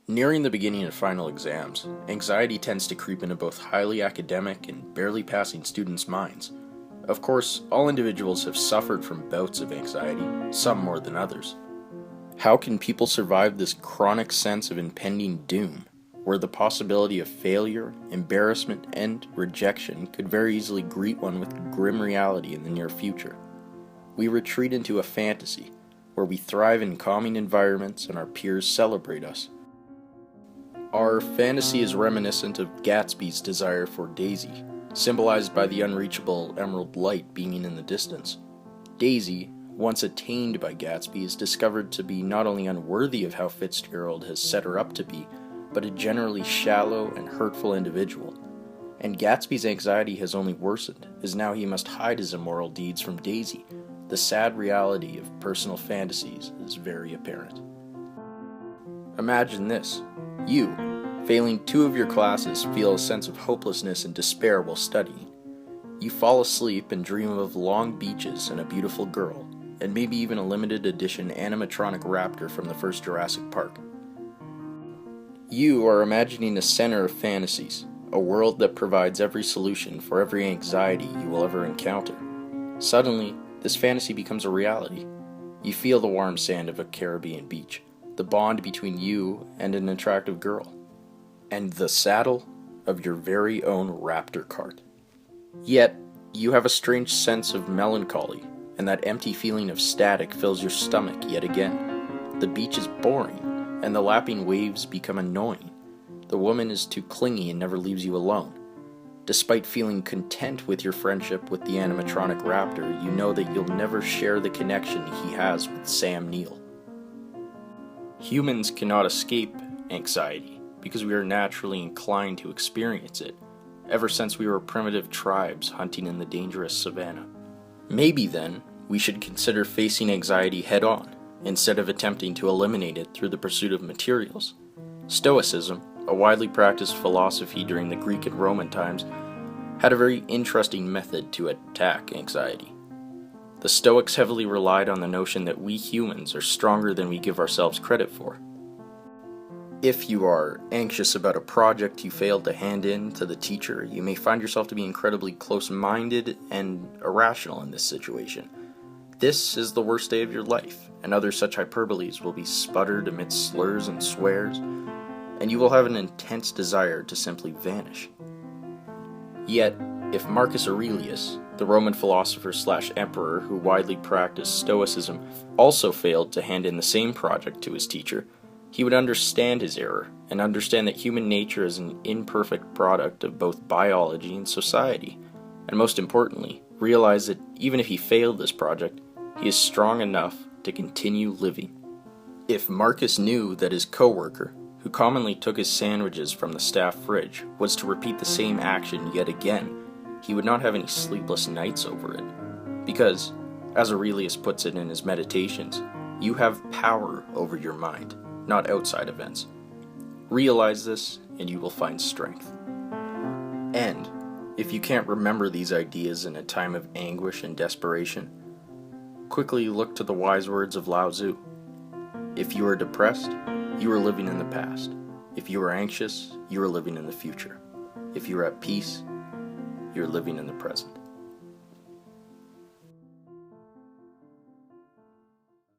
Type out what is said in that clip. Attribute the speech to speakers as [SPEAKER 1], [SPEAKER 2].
[SPEAKER 1] Nearing the beginning of final exams, anxiety tends to creep into both highly academic and barely passing students' minds. Of course, all individuals have suffered from bouts of anxiety, some more than others. How can people survive this chronic sense of impending doom, where the possibility of failure, embarrassment, and rejection could very easily greet one with grim reality in the near future? We retreat into a fantasy, where we thrive in calming environments and our peers celebrate us. Our fantasy is reminiscent of Gatsby's desire for Daisy, symbolized by the unreachable emerald light beaming in the distance. Daisy, once attained by Gatsby, is discovered to be not only unworthy of how Fitzgerald has set her up to be, but a generally shallow and hurtful individual. And Gatsby's anxiety has only worsened, as now he must hide his immoral deeds from Daisy. The sad reality of personal fantasies is very apparent. Imagine this. You, failing 2 of your classes, feel a sense of hopelessness and despair while studying. You fall asleep and dream of long beaches and a beautiful girl, and maybe even a limited edition animatronic raptor from the first Jurassic Park. You are imagining a center of fantasies, a world that provides every solution for every anxiety you will ever encounter. Suddenly, this fantasy becomes a reality. You feel the warm sand of a Caribbean beach, the bond between you and an attractive girl, and the saddle of your very own raptor cart. Yet, you have a strange sense of melancholy, and that empty feeling of static fills your stomach yet again. The beach is boring, and the lapping waves become annoying. The woman is too clingy and never leaves you alone. Despite feeling content with your friendship with the animatronic raptor, you know that you'll never share the connection he has with Sam Neill. Humans cannot escape anxiety because we are naturally inclined to experience it, ever since we were primitive tribes hunting in the dangerous savanna. Maybe then, we should consider facing anxiety head-on, instead of attempting to eliminate it through the pursuit of materials. Stoicism, a widely practiced philosophy during the Greek and Roman times, had a very interesting method to attack anxiety. The Stoics heavily relied on the notion that we humans are stronger than we give ourselves credit for. If you are anxious about a project you failed to hand in to the teacher, you may find yourself to be incredibly close-minded and irrational in this situation. This is the worst day of your life, and other such hyperboles will be sputtered amidst slurs and swears, and you will have an intense desire to simply vanish. Yet, if Marcus Aurelius, the Roman philosopher/emperor who widely practiced Stoicism, also failed to hand in the same project to his teacher, he would understand his error, and understand that human nature is an imperfect product of both biology and society, and most importantly, realize that even if he failed this project, he is strong enough to continue living. If Marcus knew that his co-worker, who commonly took his sandwiches from the staff fridge, was to repeat the same action yet again, he would not have any sleepless nights over it. Because, as Aurelius puts it in his Meditations, you have power over your mind, not outside events. Realize this, and you will find strength. And, if you can't remember these ideas in a time of anguish and desperation, quickly look to the wise words of Lao Tzu. If you are depressed, you are living in the past. If you are anxious, you are living in the future. If you are at peace, you are living in the present.